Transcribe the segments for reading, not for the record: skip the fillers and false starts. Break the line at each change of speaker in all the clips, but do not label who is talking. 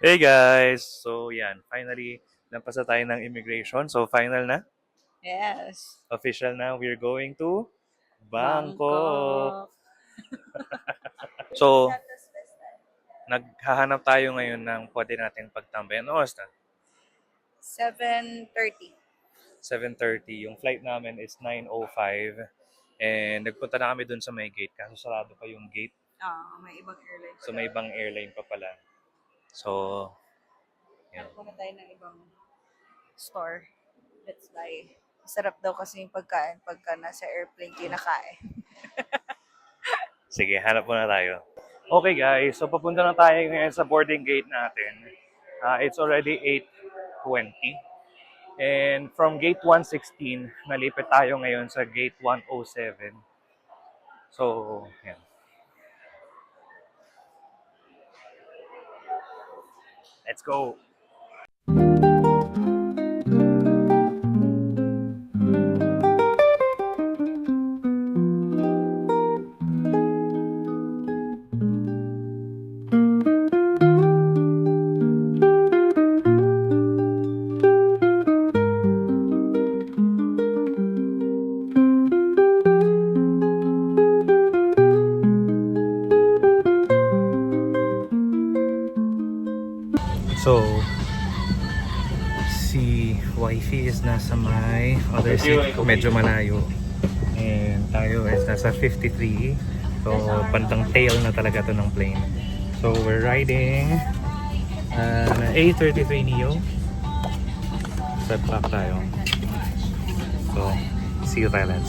Hey guys! So yan, finally, nampasa tayo ng immigration. So final na,
Yes.
official na, we're going to Bangkok!
Bangkok.
So, naghahanap tayo ngayon ng pwede nating pagtambayan. Ano oras na?
7:30.
7:30. Yung flight namin is 9:05. And nagpunta na kami dun sa may gate kaso sarado pa yung gate.
May ibang airline
So
pala.
may ibang airline pa pala. So, yan.
Hanap muna tayo ng ibang store. Let's buy. Masarap daw kasi yung pagkain pagka nasa airplane kinakain.
Sige, hanap muna tayo. Okay guys, so papunta na tayo ngayon sa boarding gate natin. It's already 8:20. And from gate 116, nalipit tayo ngayon sa gate 107. So, yan. Let's go! So, si wifey is nasa may other seat, medyo malayo. And tayo is nasa 53. So, bandang tail na talaga to ng plane. So, we're riding A33 Neo. Set clock tayo. So, see you Thailand.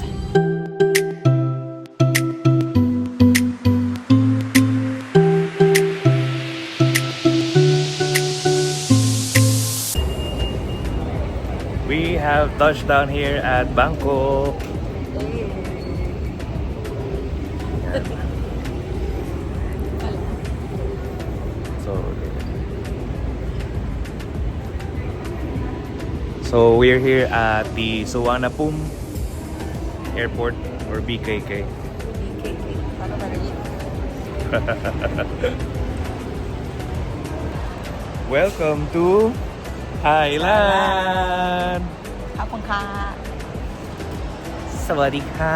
We have touched down here at Bangkok. So we're here at the Suvarnabhumi Airport or BKK.
BKK. Paano marinig?
Welcome to Thailand.
Hapon ka.
สวัสดีค่ะ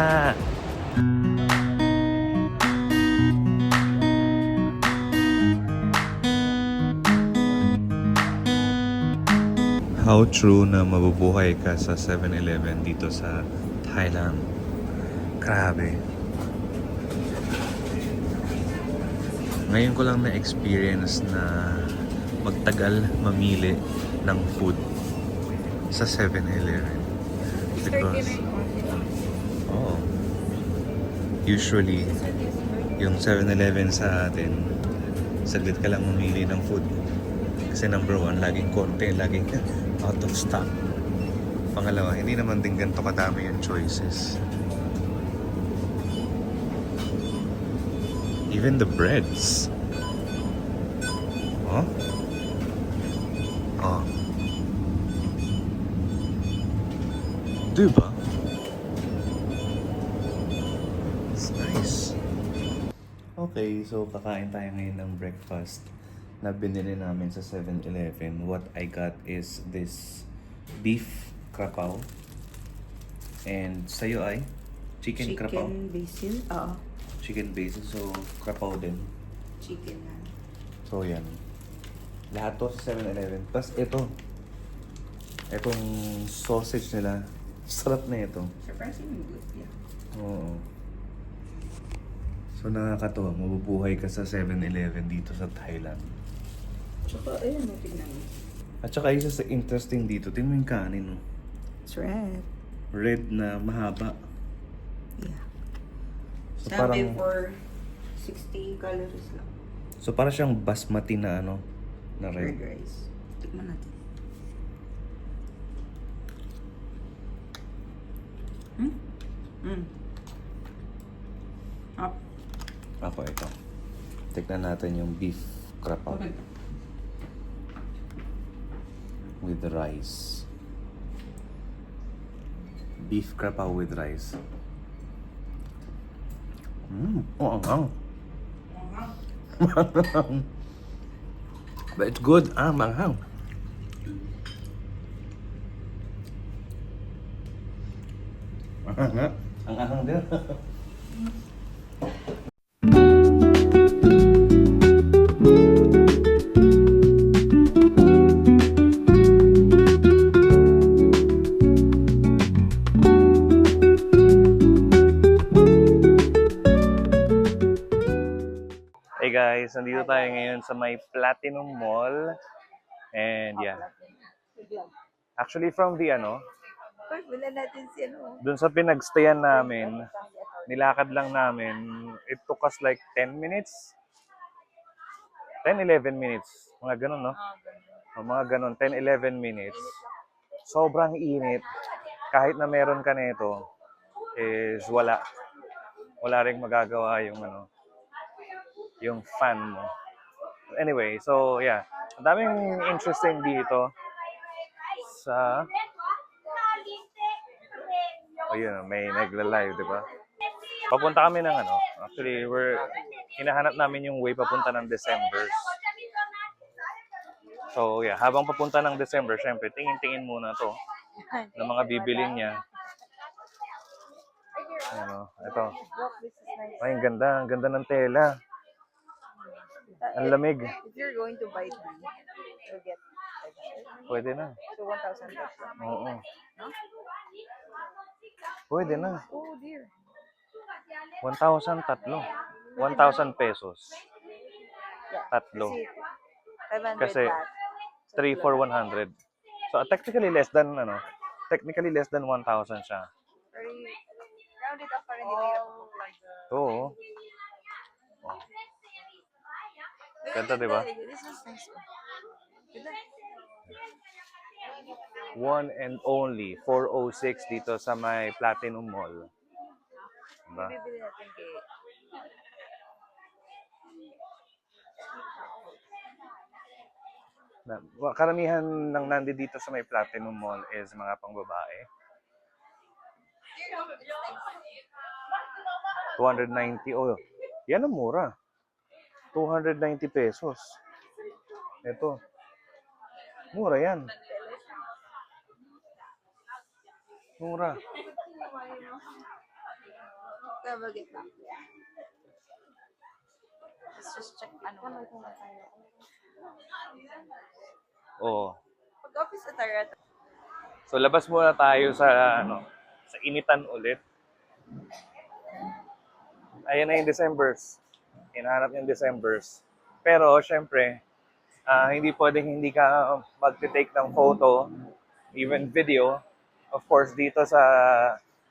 How true na mabubuhay ka sa 7-Eleven dito sa Thailand. Grabe. Ngayon ko lang na-experience na magtagal mamili ng food sa 7-Eleven. Because, oh, usually, yung 7-Eleven sa atin, saglit ka lang mamili ng food. Kasi number one, laging konti, laging out of stock. Pangalawa, hindi naman din ganito kadami yung choices. Even the breads. Oh? Oh. Diba? It's nice. Okay, so kakain tayo ngayon ng breakfast na binili namin sa 7-Eleven. What I got is this beef krapaw. And sa'yo ay chicken krapaw.
Chicken basil? Oo.
Chicken basil. So, krapaw din.
Chicken na.
So, yan. Lahat to sa 7-Eleven. Plus, ito. Itong sausage nila. Sarap na ito.
Surprisingly good, yeah.
Oo. So, nakakatawa. Mabubuhay ka sa 7-Eleven dito sa Thailand.
Tsaka, ayun, tignan mo.
At saka isa sa interesting dito, tingnan mo yung kanin. No?
It's red.
Red na mahaba.
Yeah.
So,
Sabi
parang,
for 60 calories lang.
so parang siyang basmati na ano, na
Red
red.
rice. Tikman natin. Up.
Ako ito. Tignan natin yung beef krapaw with rice. Beef krapaw with rice. Oh, ang But it's good. Manghang. Ang ahang din. Hey guys, nandito tayo ngayon sa may Platinum Mall. And yeah, actually from the
First, wala natin si
dun sa pinagstayan namin, nilakad lang namin, it took us like 10 minutes, 10-11 minutes, mga ganun, no? O, mga ganun, 10-11 minutes. Sobrang init. Kahit na meron ka nito, is wala. Wala ring magagawa yung yung fan mo. Anyway, so yeah, ang daming interesting dito sa yun, may nagla-live, di ba? Papunta kami ng actually, hinahanap namin yung way papunta ng December. So yeah, habang papunta ng December, syempre, tingin-tingin muna to ng mga bibilin niya. Ito. Ay, ang ganda ng tela. Ang lamig.
If you're going to buy three, you'll get 500.
Pwede na.
So 1,000 pesos.
Oo. Pwede na.
Oh dear.
1,000 tatlo. 1,000 pesos.
Yeah.
Tatlo.
500
Kasi
baht.
3 for 100. So technically less than 1,000 siya.
Very rounded off para hindi mahirap.
Oo. Ganda, di ba?
This is nice. Ganda.
One and only 406 dito sa may Platinum Mall. Diba?
Bibili natin kay
Karamihan ng nandito sa may Platinum Mall is mga pangbabae. 290. Oh, yan ang mura. 290 pesos. Ito. Mura yan. Mura.
Get back. Let's just check tayo.
Oo.
Pag-office attire.
So labas muna tayo sa sa initan ulit. Ayan na yung Decembers. Hinahanap yung Decembers. Pero syempre, hindi pwedeng hindi ka mag-take ng photo, even video. Of course, dito sa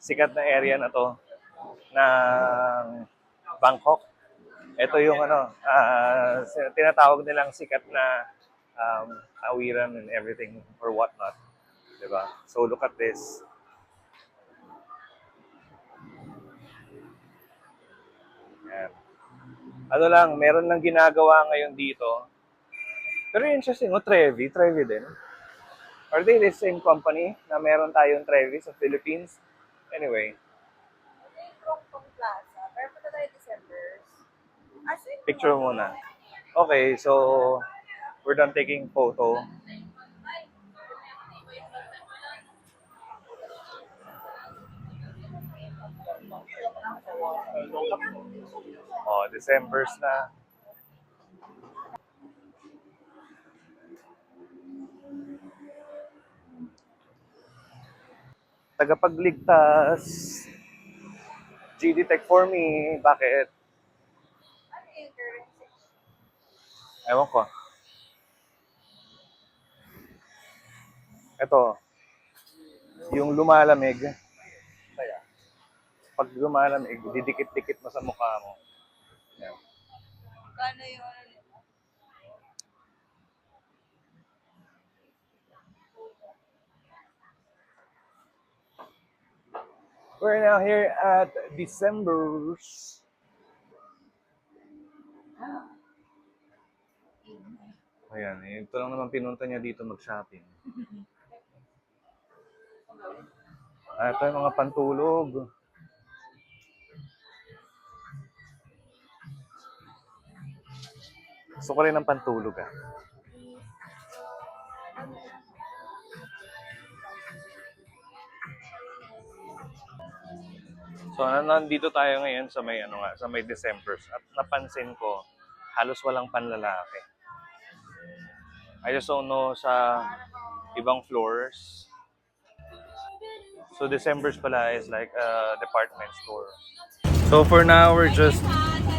sikat na area na to ng Bangkok. Ito yung tinatawag nilang sikat na awiran and everything or whatnot. Diba? So look at this. Yan. Meron lang ginagawa ngayon dito. Pero interesting, Trevi din. Are they the same company na meron tayong Trevi sa Philippines? Anyway.
Plaza. Pero punta tayo December.
Picture muna. Okay, so we're done taking photo. Oh, December's na. Tagapagligtas. GD Tech for me. Bakit? Ewan ko. Ito. Yung lumalamig. Kaya. Pag lumalamig, didikit-dikit mo sa mukha mo. Yan.
Kano yung
We're now here at December's. Ayan, ito lang naman pinunta niya dito mag-shopping. Ito yung mga pantulog. Gusto ko rin ng pantulog So, nandito tayo ngayon sa may ano nga, sa may Decembers at napansin ko halos walang panlalaki. I just don't know sa ibang floors. So, Decembers pala is like a department store. So, for now, we're just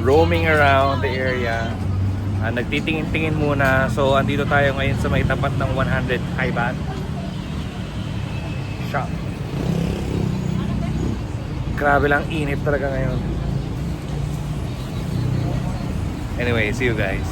roaming around the area. Nagtitingin-tingin muna. So, andito tayo ngayon sa may tapat ng 100 Haibat shop. Grabe lang init talaga ngayon. Anyway, see you guys.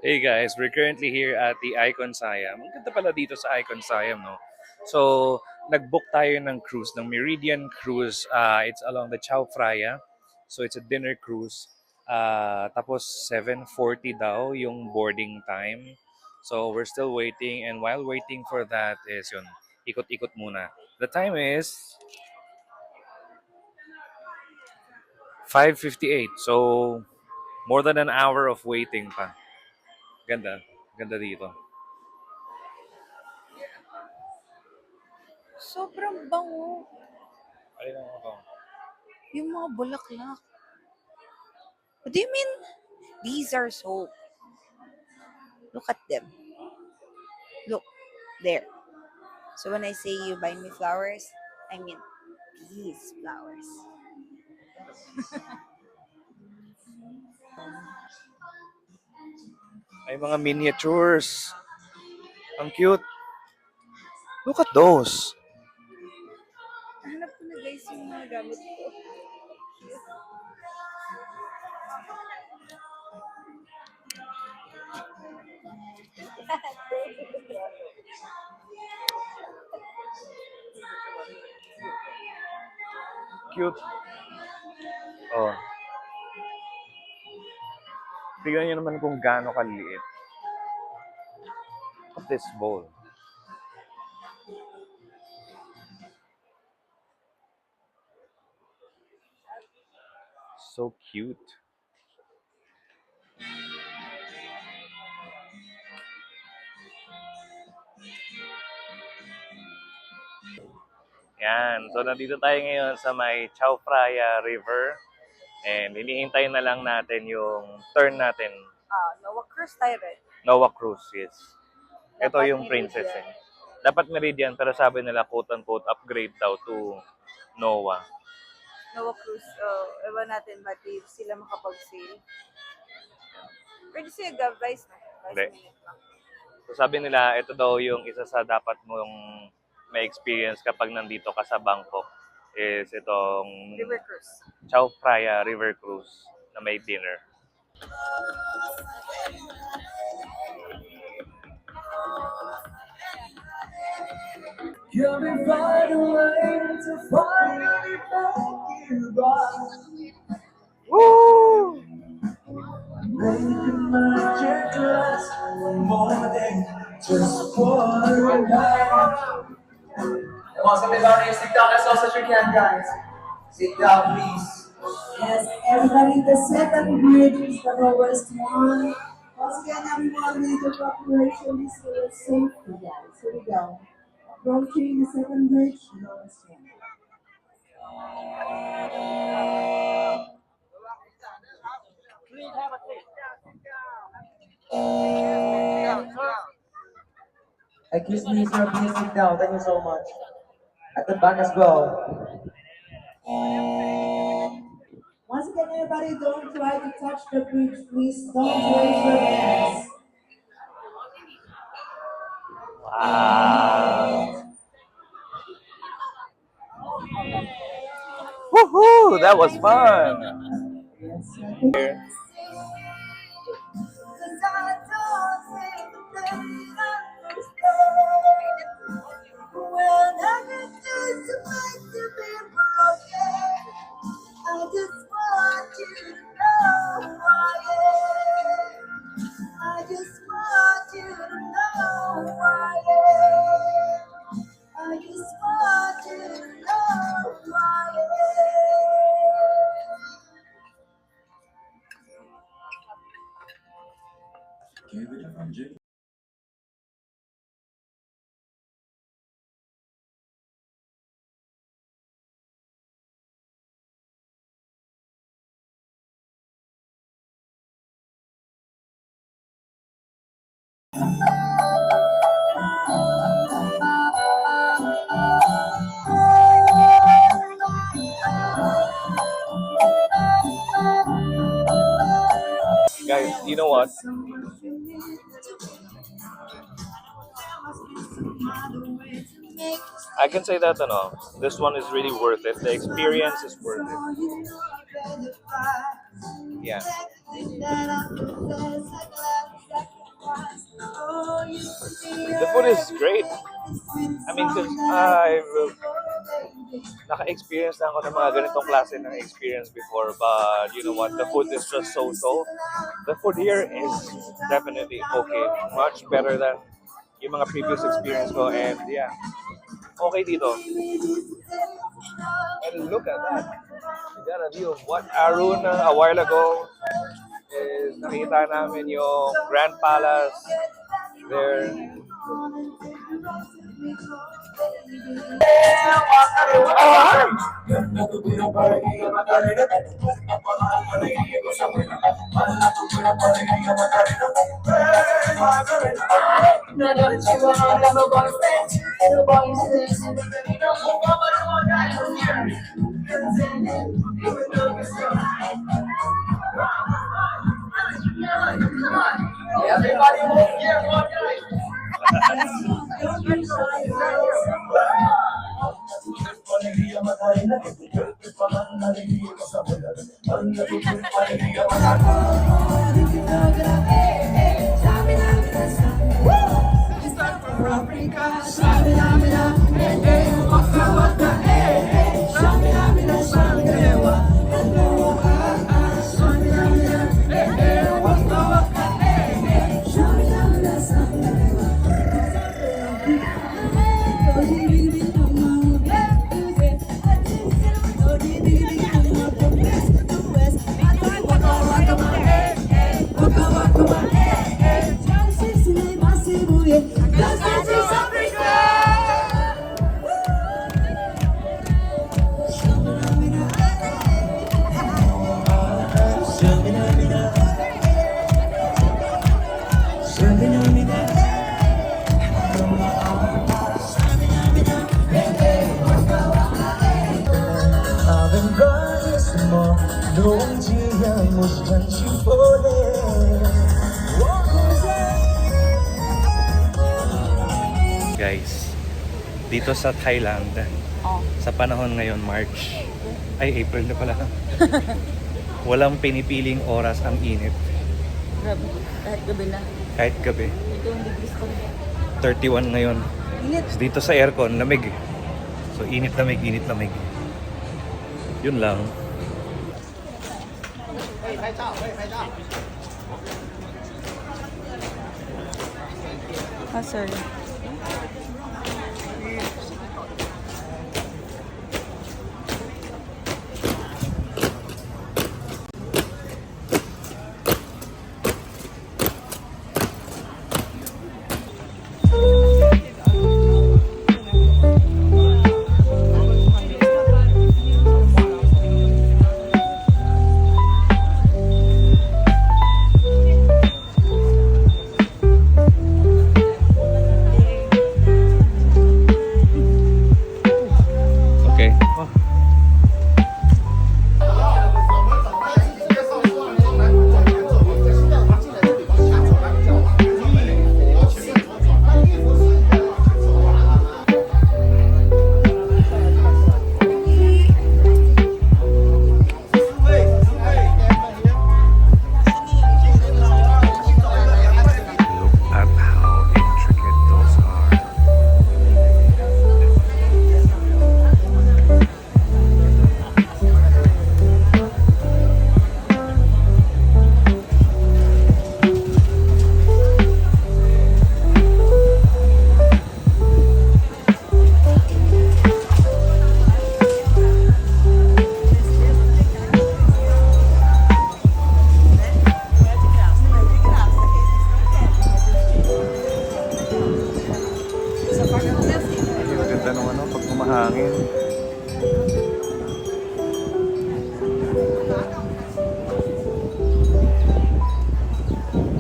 Hey guys, we're currently here at the Icon Siam. Ang ganda pala dito sa Icon Siam, no? So, nag-book tayo ng cruise, ng Meridian Cruise. It's along the Chao Phraya. So, it's a dinner cruise. Tapos, 7:40 daw yung boarding time. So, we're still waiting. And while waiting for that is yun, ikot-ikot muna. The time is 5:58. So, more than an hour of waiting pa. Ganda. Ganda dito.
Sobrang bango.
Ayun ako.
Yung mga bulaklak. What do you mean? These are soap. Look at them. Look. There. So when I say you buy me flowers, I mean these flowers.
Ay, mga miniatures. Ang cute. Look at those.
Hanap ko na guys yung mga gamit ko.
Cute. Oh. Tignan nyo naman kung gaano kaliit. Look at this bowl. So cute. Yan. So, nandito tayo ngayon sa may Chao Phraya River. And hinihintay na lang natin yung turn natin.
Noah Cruise tayo rin.
Noah Cruise, yes. Ito
Dapat
yung princess
Meridian.
Dapat Meridian, pero sabi nila quote-unquote upgrade daw to Noah.
Noah Cruise. Ewan natin ba't di sila makapag-sail. Pwede siya guys na.
Hindi.
5 minutes lang.
So sabi nila, ito daw yung isa sa dapat mong may experience kapag nandito ka sa Bangkok is itong
River Cruise.
Chao Phraya River Cruise na may dinner.
You'll be right away to finally thank you, God.
Woo!
Making magic last more than just one night. Come on, everybody, sit down as fast as you can, guys. Sit down, please. Yes, everybody, the second bridge is the lowest one. Once again, everyone, with the preparation is the safety, guys. Here we go. Approaching the second bridge, lowest one. Excuse me, sir, please sit down. Thank you so much. At the back as well. Once again, everybody, don't try to touch the bridge. Please don't raise your hands.
Woohoo! That was fun! Guys, you know what? I can say that this one is really worth it. The experience is worth it. Yeah. The food is great. I mean, because naka-experience na ako ng mga ganitong klase ng experience before, but you know what? The food is just so-so. The food here is definitely okay. Much better than yung mga previous experience ko, and yeah, okay dito. And look at that. We got a view of what Arun a while ago is nakita namin yung Grand Palace there.
Everybody move here, one guy.
Guys, dito sa Thailand, sa panahon ngayon, March, ay April na pala. Walang pinipiling oras ang init.
Grabe, kahit gabi na.
Kahit gabi.
21 degrees ko.
31 ngayon.
Init.
Dito sa aircon, lamig. So init, lamig, init, lamig. Yun lang.
Ah, sorry.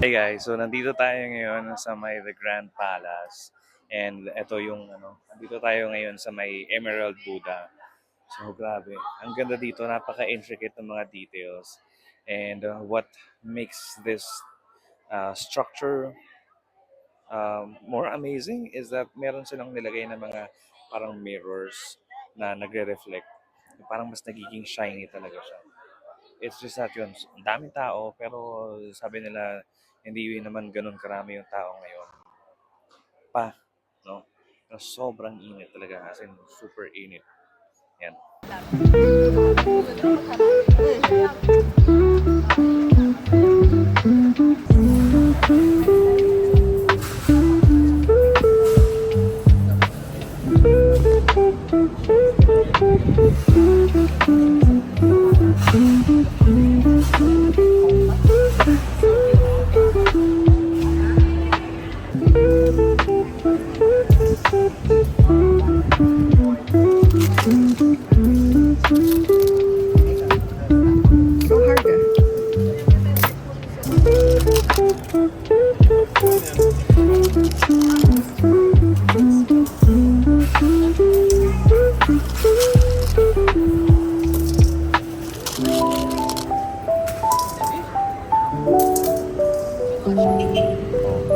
Hey guys, so nandito tayo ngayon sa may The Grand Palace. And ito yung nandito tayo ngayon sa may Emerald Buddha. So grabe, ang ganda dito, napaka-intricate ng mga details. And what makes this structure more amazing is that meron silang nilagay na mga parang mirrors na nagre-reflect. Parang mas nagiging shiny talaga siya. It's just that yun, ang daming tao, pero sabi nila, hindi naman ganun karami yung tao ngayon. No? Pero sobrang init talaga, as in super init. Yan.
So hard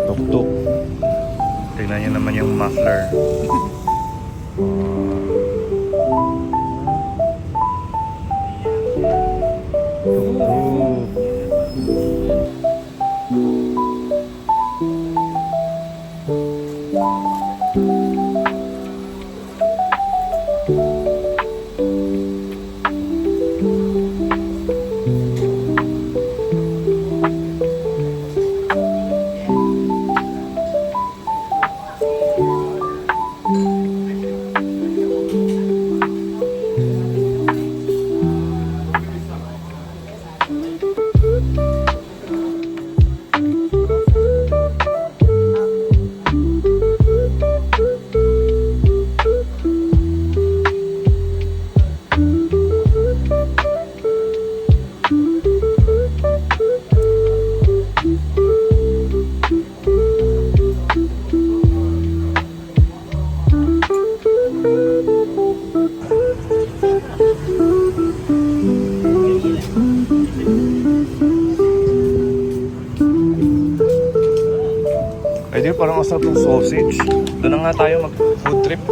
Tuk-tuk. Tignan niyo naman yung muffler. Pwede, parang ang sarap ng sausage. Doon na nga tayo mag-food trip.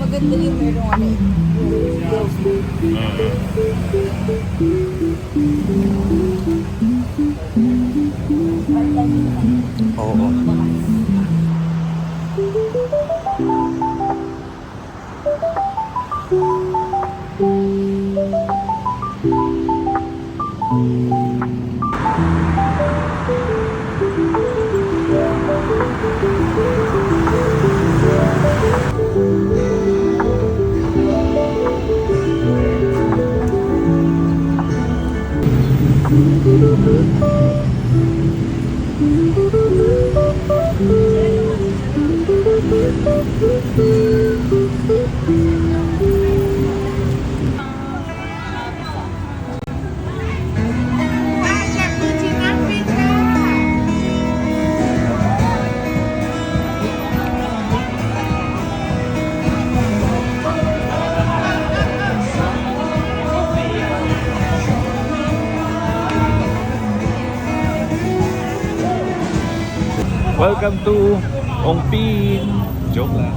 Maganda yung merong
Oo. Welcome to Ongpin. Joke lang.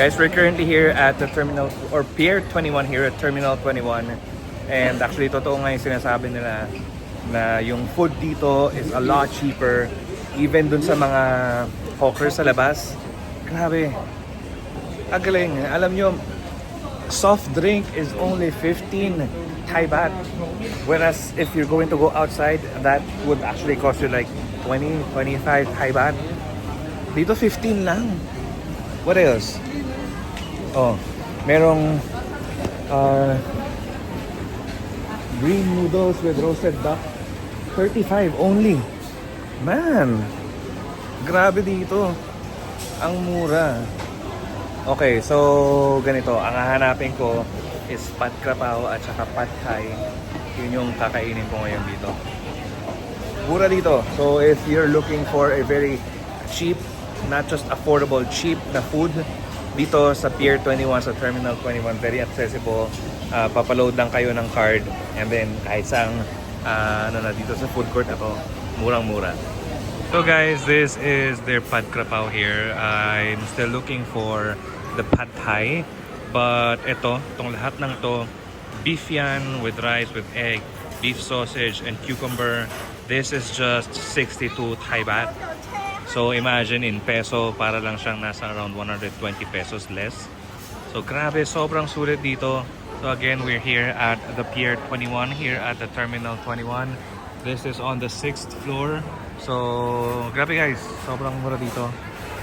Guys, we're currently here at the terminal or Pier 21 here at Terminal 21. And actually, totoo nga yung sinasabi nila na yung food dito is a lot cheaper even dun sa mga hawkers sa labas. Grabe. Ang galing. Alam nyo, soft drink is only 15 Thai baht. Whereas if you're going to go outside, that would actually cost you like 20, 25 Thai baht. Dito 15 lang. What else? Oh, merong green noodles with roasted duck. 35 only. Man, grabe dito. Ang mura. Okay, so ganito. Ang hahanapin ko is Pad Krapao at saka Pad Thai. Yun yung kakainin ko ngayon dito. Mura dito. So if you're looking for a very cheap, not just affordable, cheap na food, dito sa Pier 21 sa Terminal 21, very accessible. Papaload lang kayo ng card and then kahit sang dito sa food court ako, murang-mura. So guys, this is their Pad Krapao here. I'm still looking for the Pad Thai, but itong lahat ng to, beef yan with rice, with egg, beef sausage and cucumber. This is just 62 Thai baht. So imagine in peso, para lang siyang nasa around 120 pesos less. So grabe, sobrang sulit dito. So again, we're here at the Pier 21 here at the Terminal 21. This is on the 6th floor. So grabe guys, sobrang mura dito.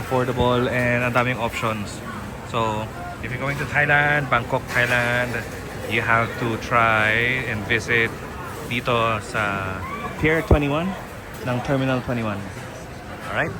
Affordable and ang daming options. So if you're going to Thailand, Bangkok, Thailand, you have to try and visit dito sa Pier 21 ng Terminal 21. Alright?